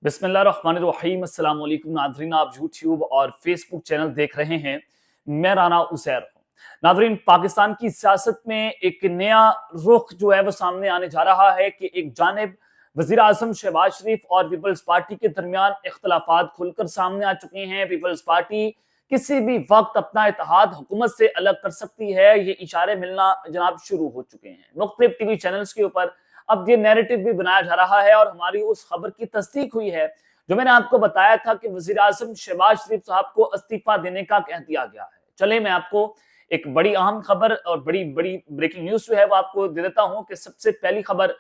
बिस्मिल्लाहिर्रहमानिर्रहीम। अस्सलाम वालेकुम नाज़रीन, आप यूट्यूब और फेसबुक चैनल देख रहे हैं। मैं राना उज़ैर हूँ। नाज़रीन, पाकिस्तान की सियासत में एक नया रुख जो है वो सामने आने जा रहा है कि एक जानिब वज़ीर आज़म शहबाज शरीफ और पीपल्स पार्टी के दरमियान इख्तलाफात खुलकर सामने आ चुके हैं। पीपल्स पार्टी किसी भी वक्त अपना इत्तेहाद हुकूमत से अलग कर सकती है, ये इशारे मिलना जनाब शुरू हो चुके हैं। मुख्तलिफ टीवी चैनल्स के ऊपर अब ये नैरेटिव भी बनाया जा रहा है और हमारी उस खबर की तस्दीक हुई है जो मैंने आपको बताया था कि वज़ीर आज़म शहबाज शरीफ साहब को इस्तीफा देने का कह दिया गया है। चले मैं आपको एक बड़ी अहम खबर और बड़ी बड़ी ब्रेकिंग न्यूज जो है वो आपको दे देता हूं कि सबसे पहली खबर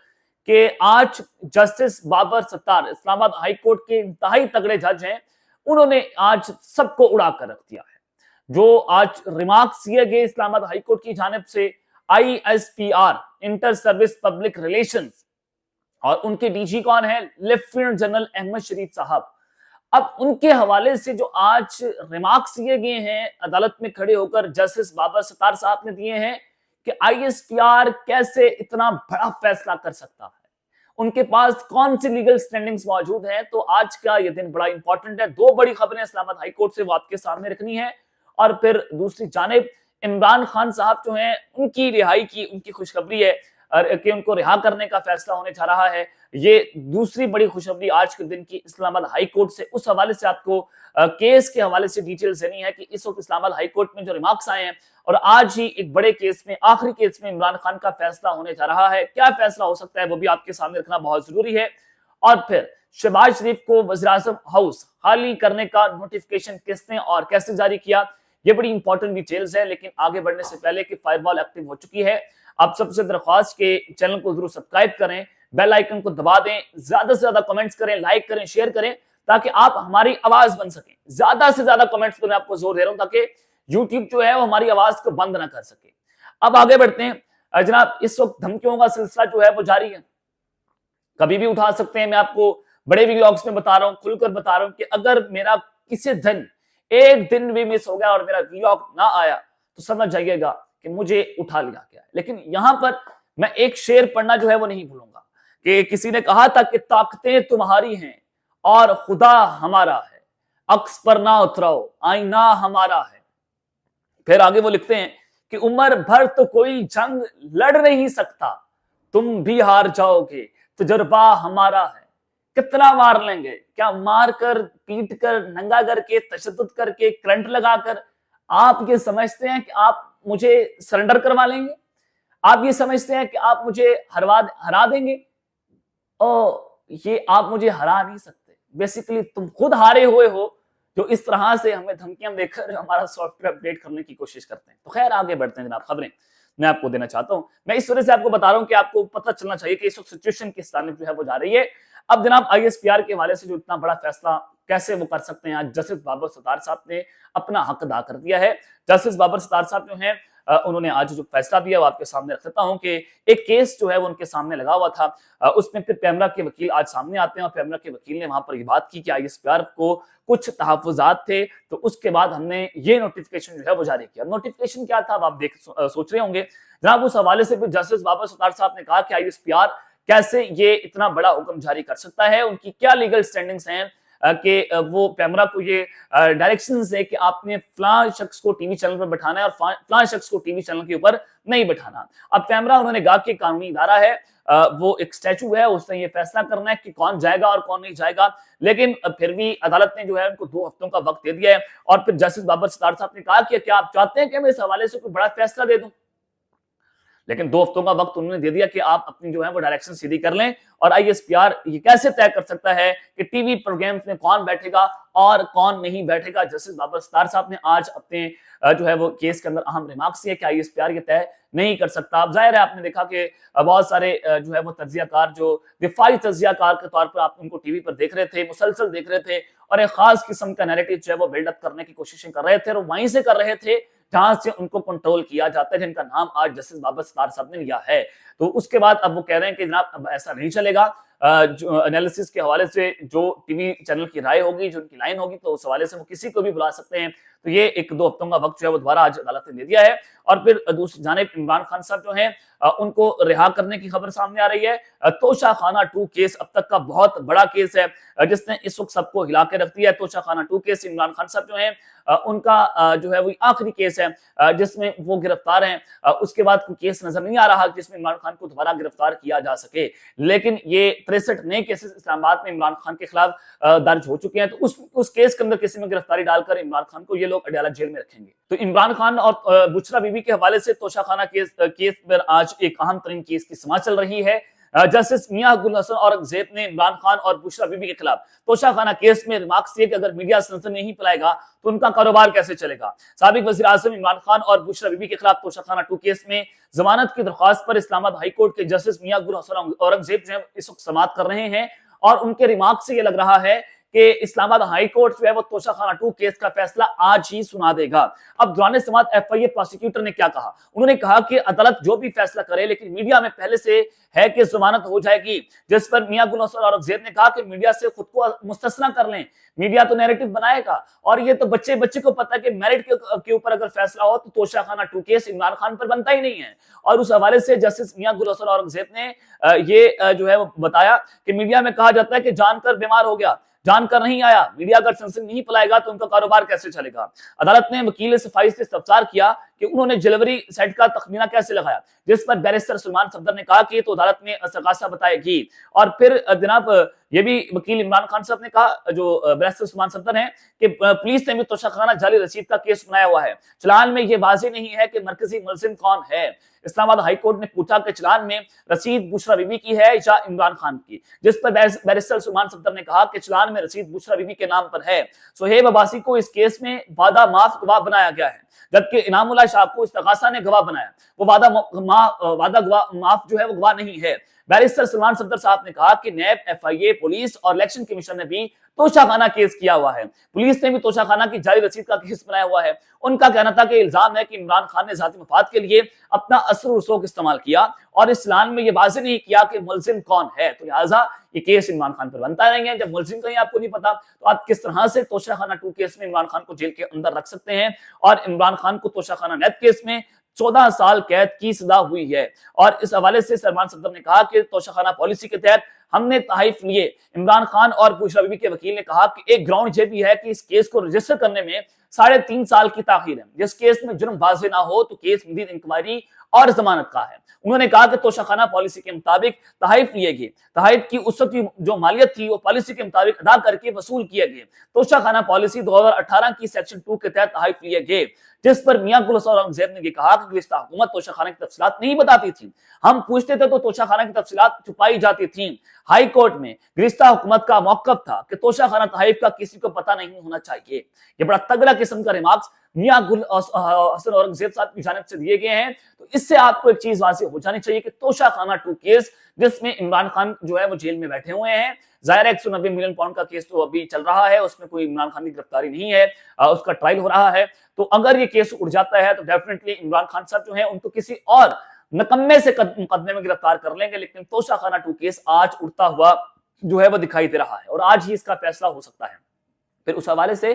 कि आज justice Babar Sattar Islamabad high court के इंतहाई तगड़े जज हैं, उन्होंने आज सबको उड़ा कर रख दिया है। जो आज रिमार्क्स दिए गए इस्लामाबाद हाई कोर्ट की जानिब से ISPR inter service public relations और उनके डीजी कौन है, लेफ्टिनेंट जनरल अहमद शरीफ साहब। अब उनके हवाले से जो आज रिमार्क्स दिए गए हैं अदालत में खड़े होकर जस्टिस बाबर सत्तार साहब ने दिए हैं कि ISPR कैसे इतना बड़ा फैसला कर सकता है, उनके पास कौन सी लीगल स्टैंडिंग्स मौजूद हैं। तो आज का ये दिन बड़ा इंपॉर्टेंट है। दो बड़ी खबरें इस्लामाबाद हाई कोर्ट से वो आपके सामने रखनी है और फिर दूसरी जानिब इमरान खान साहब जो हैं उनकी रिहाई की उनकी खुशखबरी है कि उनको रिहा करने का फैसला होने जा रहा है। ये दूसरी बड़ी खुशखबरी आज के दिन की इस्लामाबाद हाई कोर्ट से, उस हवाले से आपको केस के हवाले से डिटेल्स देनी है कि इस वक्त इस्लामाबाद हाई कोर्ट में जो रिमार्क्स आए हैं और आज ही एक बड़े केस में, आखिरी केस में इमरान खान का फैसला होने जा रहा है। क्या फैसला हो सकता है वो भी आपके सामने रखना बहुत जरूरी है। और फिर शहबाज शरीफ को वज़ीर आज़म हाउस खाली करने का नोटिफिकेशन किसने और कैसे जारी किया, ये बड़ी इंपॉर्टेंट डिटेल्स है। लेकिन आगे बढ़ने से पहले कि फायरवॉल एक्टिव हो चुकी है, आप सबसे दरख्वास्त के चैनल को जरूर सब्सक्राइब करें, बेल आइकन को दबा दें, ज्यादा से ज्यादा कमेंट्स करें, लाइक करें, शेयर करें ताकि आप हमारी आवाज बन सकें। ज्यादा से ज्यादा कमेंट्स पर मैं आपको जोर दे रहा हूं ताकि यूट्यूब जो है वो हमारी आवाज को बंद ना कर सके। अब आगे बढ़ते हैं जनाब। इस वक्त धमकियों का सिलसिला जो है वो जारी है, कभी भी उठा सकते हैं। मैं आपको बड़े व्लॉग्स में बता रहा हूं, खुलकर बता रहा हूं कि अगर मेरा किसी दिन एक दिन भी मिस हो गया और मेरा व्लॉग ना आया तो समझ जाइएगा कि मुझे उठा लिया गया है। लेकिन यहां पर मैं एक शेर पढ़ना जो है वो नहीं भूलूंगा कि किसी ने कहा था कि ताकतें तुम्हारी हैं और खुदा हमारा है, अक्स पर ना उतराओ आईना हमारा है। फिर आगे वो लिखते हैं कि उम्र भर तो कोई जंग लड़ नहीं सकता, तुम भी हार जाओगे, तजुर्बा हमारा है। कितना मार लेंगे, क्या मार कर, पीट कर, नंगा करके, तशद्दुद करके, करंट लगाकर आप ये समझते हैं कि आप मुझे सरेंडर करवा लेंगे? आप ये समझते हैं कि आप मुझे हरा देंगे? ये आप मुझे हरा नहीं सकते। बेसिकली तुम खुद हारे हुए हो जो इस तरह से हमें धमकियां देकर हमारा सॉफ्टवेयर अपडेट करने की कोशिश करते हैं। तो खैर आगे बढ़ते हैं जनाब। खबरें मैं आपको देना चाहता हूं, मैं इस वजह से आपको बता रहा हूं कि आपको पता चलना चाहिए कि इस वक्त सिचुएशन किस तरह जो है वो जा रही है। अब जनाब ISPR के हवाले से जो इतना बड़ा फैसला कैसे वो कर सकते हैं, आज जस्टिस बाबर सत्तार साहब ने अपना हक अदा कर दिया है। जस्टिस बाबर सत्तार साहब जो हैं उन्होंने आज जो फैसला दिया वो आपके सामने रख देता हूं कि एक केस जो है वो उनके सामने लगा हुआ था, उसमें फिर पैमरा के वकील आज सामने आते हैं और पैमरा के वकील ने वहां पर ये बात की कि ISPR को कुछ तहफुजात थे, तो उसके बाद हमने ये नोटिफिकेशन जो है वो जारी किया। नोटिफिकेशन क्या था आप सोच रहे होंगे जनाब। उस हवाले से जस्टिस बाबर सत्तार साहब ने कहा कि ISPR कैसे ये इतना बड़ा हुक्म जारी कर सकता है, उनकी क्या लीगल स्टैंडिंग्स हैं कि वो पैमरा को ये डायरेक्शंस है कि आपने फलां शख्स को टीवी चैनल पर बैठाना है और फलां शख्स को टीवी चैनल के ऊपर नहीं बैठाना। अब पैमरा उन्होंने कहा कि कानूनी इदारा है, वो एक स्टैचू है, उसने ये फैसला करना है कि कौन जाएगा और कौन नहीं जाएगा। लेकिन फिर भी अदालत ने जो है उनको 2 हफ्तों का वक्त दे दिया है और फिर जस्टिस बाबर सत्तार साहब ने कहा कि क्या आप चाहते हैं कि मैं इस हवाले से कोई बड़ा फैसला दे दूं? लेकिन 2 हफ्तों का वक्त उन्होंने दे दिया कि आप अपनी जो है वो डायरेक्शन सीधी कर लें। और ISPR ये कैसे तय कर सकता है कि टीवी प्रोग्राम्स में कौन बैठेगा और कौन नहीं बैठेगा। जस्टिस बाबर सत्तार साहब ने आज अपने जो है वो केस के अंदर अहम रिमार्क्स दिए कि ISPR ये तय नहीं कर सकता। अब जाहिर है आपने देखा कि बहुत सारे जो है वो तज्जियाकार, जो दिफाई तज्जियाकार के तौर पर आप उनको टीवी पर देख रहे थे, मुसलसल देख रहे थे और एक खास किस्म का नैरेटिव जो है वो बिल्डअप करने की कोशिशें कर रहे थे और वहीं से कर रहे थे जहां से उनको कंट्रोल किया जाता है, जिनका नाम आज जस्टिस बाबर सत्तार साहब ने लिया है। तो उसके बाद अब वो कह रहे हैं कि जनाब अब ऐसा नहीं चलेगा, जो एनालिसिस के हवाले से जो टीवी चैनल की राय होगी, जो उनकी लाइन होगी, तो उस हवाले से वो किसी को भी बुला सकते हैं। तो ये 1-2 हफ्तों का वक्त जो है वो दोबारा आज अदालत ने दे दिया है। और फिर दूसरी जानिब इमरान खान साहब जो हैं उनको रिहा करने की खबर सामने आ रही है। तोशाखाना 2 केस अब तक का बहुत बड़ा केस है जिसने इस वक्त सबको हिला के रख दिया है। तोशाखाना 2 केस इमरान खान साहब जो हैं उनका जो है वो आखिरी केस है जिसमें वो गिरफ्तार हैं। उसके बाद कोई केस नजर नहीं आ रहा जिसमें इमरान खान को दोबारा गिरफ्तार किया जा सके। लेकिन ये 63 नए केसेस इस्लामाबाद में इमरान खान के खिलाफ दर्ज हो चुके हैं। तो उस केस के अंदर किसी में गिरफ्तारी डालकर इमरान खान को ये लोग अडयाला जेल में रखेंगे। तो इमरान खान और बुशरा बीबी के हवाले से तोशाखाना केस पर आज एक अहम तरीन केस की समाअत चल रही है। जस्टिस मियां गुल हसन औरंगजेब ने इमरान खान और बुशरा बीबी के खिलाफ तोशाखाना केस में रिमार्क्स दिए कि अगर मीडिया सनसनी नहीं फैलाएगा तो उनका कारोबार कैसे चलेगा। साबिक वजीर आजम इमरान खान और बुशरा बीबी के खिलाफ तोशाखाना 2 केस में जमानत की दरख्वास्त पर इस्लामाबाद हाई कोर्ट के जस्टिस मियां गुल हसन औरंगजेब जो है इस वक्त समाअत कर रहे हैं। और उनके रिमार्क से ये लग रहा है कि इस्लामाबाद हाई कोर्ट जो है वो तोशाखाना 2 केस का फैसला आज ही सुना देगा। अब दौरान समाअत एफआईए प्रोसिक्यूटर ने क्या कहा, उन्होंने कहा कि अदालत जो भी फैसला करे लेकिन मीडिया में पहले से है कि जमानत हो जाएगी। जिस पर मियां गुल हसन औरंगजेब ने कहा कि मीडिया से खुद को मुस्तस्ना कर लें, मीडिया तो नैरेटिव बनाएगा। और ये तो बच्चे को पता है कि मेरिट के ऊपर अगर फैसला हो तो तोशाखाना 2 केस इमरान खान पर बनता ही नहीं है। और उस हवाले से जस्टिस मियां गुल हसन औरंगजेब ने ये जो है वो बताया कि मीडिया में कहा जाता है कि जानकर बीमार हो गया, जानकर नहीं आया। मीडिया अगर सनसनी नहीं फैलाएगा तो उनका कारोबार कैसे चलेगा। अदालत ने वकील सफाई से इस्तफसार किया कि उन्होंने डिलीवरी सेट का तखमीना कैसे लगाया, जिस पर बैरिस्टर सलमान सफदर ने कहा कि तो अदालत में असगासा बताएगी। और फिर जनाब ये भी वकील इमरान खान साहब ने कहा, जो बैरिस्टर सलमान सफदर हैं, कि पुलिस ने भी तोशाखाना जाली रसीद का केस बनाया हुआ है। चलान में ये वाज़ेह नहीं है कि मरकजी मुलजिम कौन है। इस्लामाबाद हाई कोर्ट ने पूछा कि चलान में रसीद बुशरा बीबी की है या इमरान खान की, जिस पर बैरिस्टर सलमान सफदर ने कहा कि चलान में रसीद बुशरा बीबी के नाम पर है। सुहेब अब्बासी को इस केस में वादा माफ गवाह बनाया गया है, जबकि इनामुल्लाह शाह को इस्तगासा ने गवाह बनाया। वो वादा माफ जो है वो गवाह नहीं है। बैरिस्टर सलमान सफदर साहब ने कहा कि नैब, एफआईए, पुलिस और इलेक्शन कमीशन ने भी तोशाखाना केस किया हुआ है। पुलिस ने भी तोशाखाना की जाली रसीद का केस बनाया हुआ है। उनका कहना था कि इल्जाम है कि इमरान खान ने जाती मफाद के लिए अपना असर रसूख इस्तेमाल किया और इस चलान में ये वाज़ेह नहीं किया कि मुलजिम कौन है। तो लिहाजा ये केस इमरान खान पर बनता नहीं है। जब मुलजिम कहीं आपको नहीं पता तो आप किस तरह से तोशाखाना 2 केस में इमरान खान को जेल के अंदर रख सकते हैं। और इमरान खान को तोशाखाना नैब केस में 14 साल कैद की सजा हुई है। और इस हवाले से सलमान सफदर ने कहा कि तोशाखाना पॉलिसी के तहत हमने तहफ़ लिए। इमरान खान और बुशरा बीबी के वकील ने कहा कि एक ग्राउंड ये भी है कि इस केस को रजिस्टर करने में 3.5 साल की ताखीर है। जिस केस में जुर्म वाज़ेह ना हो तो केस मज़ीद इंक्वायरी और जमानत का है। उन्होंने कहा कि तोशाखाना पॉलिसी के मुताबिक तहफ़ लिए गए, तहफ़ की उस वक्त जो मालियत थी वो पॉलिसी के मुताबिक अदा करके वसूल किए गए। तोशाखाना पॉलिसी 2018 की सेक्शन 2 के तहत तहफ़ लिए गए, जिस पर मियां गुल हसन औरंगजेब ने कहा कि गुज़िश्ता हुकूमत तोशाखाना की तफसीलात नहीं बताती थी। हम पूछते थे तो तोशाखाना की तफसीलात छुपाई जाती थी। हाई कोर्ट में गुज़िश्ता हुकूमत का मौक़िफ़ था कि तोशाखाना तहफ़ का किसी को पता नहीं होना चाहिए। ये बड़ा तगड़ा किस्म का रिमार्क्स मियां गुल हसन औरंगजेब साहब की जानिब से दिए गए हैं। तो इससे आपको एक चीज वाज़ेह हो जानी चाहिए कि तोशाखाना 2 केस जिसमें इमरान खान जो है वो जेल में बैठे हुए हैं, ज़ाहिर है 190 मिलियन पाउंड का केस तो अभी चल रहा है, उसमें कोई इमरान खान की गिरफ्तारी नहीं है, उसका ट्रायल हो रहा है। तो अगर ये केस उड़ जाता है तो डेफिनेटली इमरान खान साहब जो है उनको किसी और नकम्मे से मुकदमे में गिरफ्तार कर लेंगे। लेकिन तोशाखाना 2 केस आज उड़ता हुआ जो है वो दिखाई दे रहा है और आज ही इसका फैसला हो सकता है। फिर उस हवाले से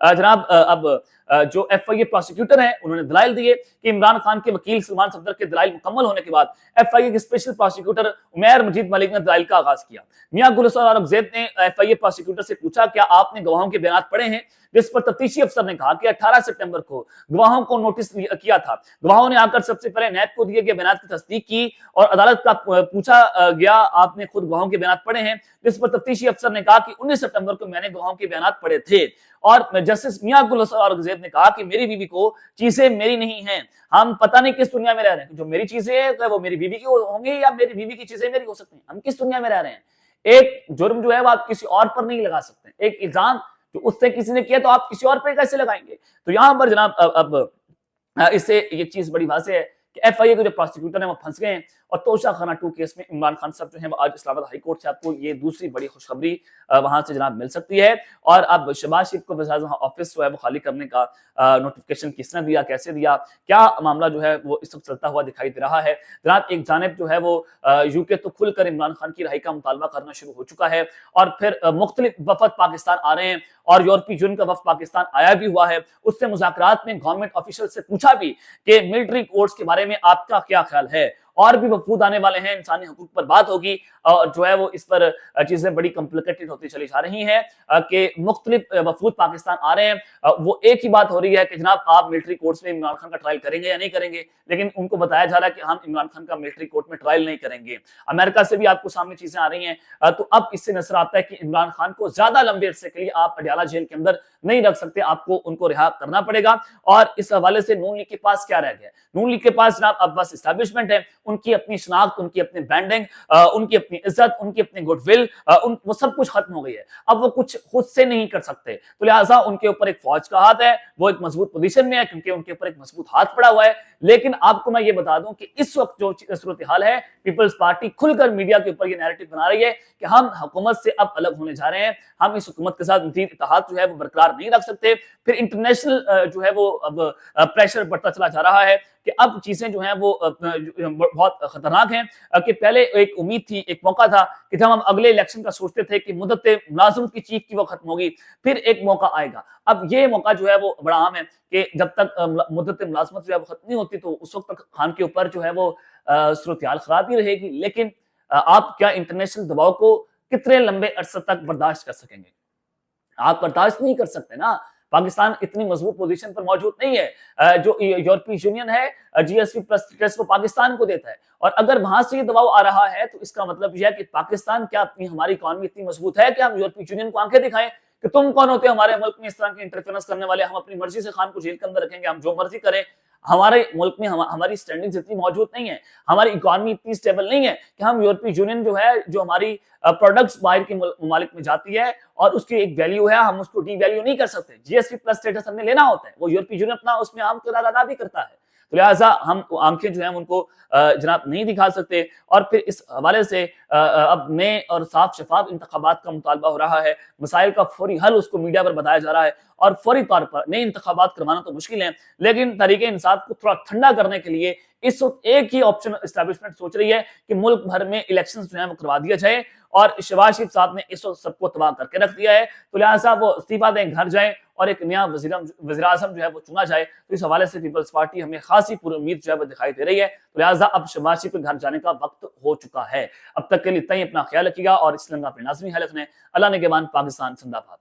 जनाब अब जो एफआईए प्रोसिक्यूटर हैं उन्होंने दलाइल दिए कि इमरान खान के वकील सलमान सफदर के दलाइल मुकम्मल होने के बाद एफआईए के स्पेशल प्रोसिक्यूटर उमैर मजीद मलिक ने दलाइल का आगाज किया। मियां गुल हसन औरंगजेब ने एफआईए प्रोसिक्यूटर से पूछा, क्या आपने गवाहों के बयान पढ़े हैं? जिस पर तफ्तीशी अफसर ने कहा कि 18 सितंबर को गवाहों को नोटिस किया था। गवाहों ने आकर सबसे पहले नैब को दिए गए बयान की तस्दीक की और अदालत का पूछा गया, आपने खुद गवाहों के बयान पढ़े हैं? जिस पर तफ्तीशी अफसर ने कहा कि 19 सितंबर को मैंने गवाहों के बयान पढ़े थे। और जस्टिस मियां गुल हसन औरंगजेब ने कहा कि मेरी बीवी को चीजें मेरी नहीं हैं, हम पता नहीं किस दुनिया में रह रहे हैं। जो मेरी चीजें हैं वो मेरी बीवी की होंगी या मेरी बीवी की चीजें मेरी हो सकती हैं। हम किस दुनिया में रह रहे हैं? एक जुर्म जो है वो आप किसी और पर नहीं लगा सकते। एक इल्जाम जो उससे किसी ने किया तो आप किसी और पे कैसे लगाएंगे? तो यहां पर जनाब अब इससे ये चीज बड़ी वाज़ेह है कि एफआईए के जो प्रोसिक्यूटर हैं वो फंस गए हैं और तोशा खाना 2 केस में इमरान खान साहब जो हैं वो आज इस्लामाबाद हाई कोर्ट से आपको ये दूसरी बड़ी खुशखबरी वहां से जनाब मिल सकती है। और अब शहबाज शरीफ को वज़ीर-ए-आज़म ऑफिस जो है वो खाली करने का नोटिफिकेशन किसने दिया, कैसे दिया, क्या मामला जो है वो इस वक्त चलता हुआ दिखाई दे रहा है। जनाब एक जानिब जो है वो यूके तो खुलकर इमरान खान की रिहाई का मुतालबा करना शुरू हो चुका है और फिर मुख्तलिफ वफद पाकिस्तान आ रहे हैं और यूरोपीय यूनियन का वफद पाकिस्तान आया भी हुआ है। उससे मुज़ाकरात में गवर्नमेंट ऑफिशियल से पूछा भी कि मिलिट्री कोर्ट्स के बारे में आपका क्या ख्याल है। और भी वफूद आने वाले हैं, इंसानी हकूक पर बात होगी और जो है वो इस पर चीजें बड़ी कॉम्प्लिकेटेड होती चली जा रही हैं कि मुख्तलिफ वफूद पाकिस्तान आ रहे हैं। वो एक ही बात हो रही है कि जनाब आप मिलिट्री कोर्ट्स में इमरान खान का ट्रायल करेंगे या नहीं करेंगे, लेकिन उनको बताया जा रहा है कि हम इमरान खान का मिलिट्री कोर्ट में ट्रायल नहीं करेंगे। अमेरिका से भी आपको सामने चीजें आ रही हैं। तो अब इससे नजर आता है कि इमरान खान को ज्यादा लंबे अरसे के लिए आप पटियाला जेल के अंदर नहीं रख सकते, आपको उनको रिहा करना पड़ेगा। और इस हवाले से नून लीग के पास क्या रह गया? नून लीग के पास जनाब अब बस एस्टैब्लिशमेंट है, उनकी अपनी शनाख्त, उनकी अपनी ब्रांडिंग, उनकी अपनी इज्जत, उनकी अपनी गुडविल, वो सब कुछ खत्म हो गई है। अब वो कुछ खुद से नहीं कर सकते, तो लिहाजा उनके ऊपर एक फौज का हाथ है, वो एक मजबूत पोजीशन में है क्योंकि उनके ऊपर एक मजबूत हाथ पड़ा हुआ है। लेकिन आपको मैं ये बता दूं कि इस वक्त जो सूरत हाल है, पीपल्स पार्टी खुलकर मीडिया के ऊपर ये नैरेटिव बना रही है कि हम हुकूमत से अब अलग होने जा रहे हैं, हम इस हुकूमत के साथ मज़ीद इत्तेहाद जो है वो बरकरार नहीं रख सकते। फिर इंटरनेशनल जो है वो अब प्रेशर बढ़ता चला जा रहा है कि अब चीजें जो हैं वो बहुत खतरनाक हैं। कि पहले एक उम्मीद थी, एक मौका था कि जब हम अगले इलेक्शन का सोचते थे कि मुद्दत मुलाजमत की चीख की वो खत्म होगी, फिर एक मौका आएगा। अब ये मौका जो है वो बड़ा आम है कि जब तक मुद्दत मुलाजमत जो है वो खत्म नहीं होती तो उस वक्त तक खान के ऊपर जो है वो सूरत हाल खराब ही रहेगी। लेकिन आप क्या इंटरनेशनल दबाव को कितने लंबे अरसे तक बर्दाश्त कर सकेंगे? आप बर्दाश्त नहीं कर सकते ना। पाकिस्तान इतनी मजबूत पोजीशन पर मौजूद नहीं है। जो यूरोपीय यूनियन है जीएसपी प्लस टेस्ट वो पाकिस्तान को देता है और अगर वहां से ये दबाव आ रहा है तो इसका मतलब यह है कि पाकिस्तान क्या अपनी हमारी इकोनॉमी इतनी मजबूत है कि हम यूरोपीय यूनियन को आंखें दिखाएं कि तुम कौन होते हो हमारे मुल्क में इस तरह के इंटरफेरेंस करने वाले, हम अपनी मर्जी से खान को जेल के अंदर रखेंगे, हम जो मर्जी करें। हमारे मुल्क में हमारी स्टैंडिंग्स इतनी मौजूद नहीं है, हमारी इकोनॉमी इतनी स्टेबल नहीं है कि हम यूरोपीय यूनियन जो है, जो हमारी प्रोडक्ट्स बाहर के ममालिक में जाती है और उसकी एक वैल्यू है, हम उसको डी वैल्यू नहीं कर सकते। जीएसपी प्लस स्टेटस हमने लेना होता है, वो यूरोपीय यूनियन अपना उसमें आम किरदार अदा भी करता है। तो लिहाजा हम आंखें जो है उनको जनाब नहीं दिखा सकते। और फिर इस हवाले से अब नए और साफ शफाफ इंतखाबात का मुतालबा हो रहा है, मसाइल का फौरी हल उसको मीडिया पर बताया जा रहा है और फौरी तौर पर नए इंतखाबात करवाना तो मुश्किल है, लेकिन तहरीके इंसाफ को थोड़ा ठंडा करने के लिए इस वक्त एक ही ऑप्शन एस्टैब्लिशमेंट सोच रही है कि मुल्क भर में इलेक्शन जो है वो करवा दिया जाए और शहबाज शरीफ साहब ने इस वक्त सबको तबाह करके रख दिया है। तो लिहाजा वो इस्तीफा दें, घर जाएं और एक नया वज़ीर-ए-आज़म जो है वो चुना जाए। तो इस हवाले से पीपल्स पार्टी हमें खासी पूरी उम्मीद जो है वो दिखाई दे रही है। तो लिहाजा अब शहबाज शरीफ के घर जाने का वक्त हो चुका है। अब तक के लिए इतना ही, अपना ख्याल रखिएगा और इस लंगा अपने लाज़मी ख्याल रखना है। अल्लाह निगहबान, पाकिस्तान जिंदाबाद।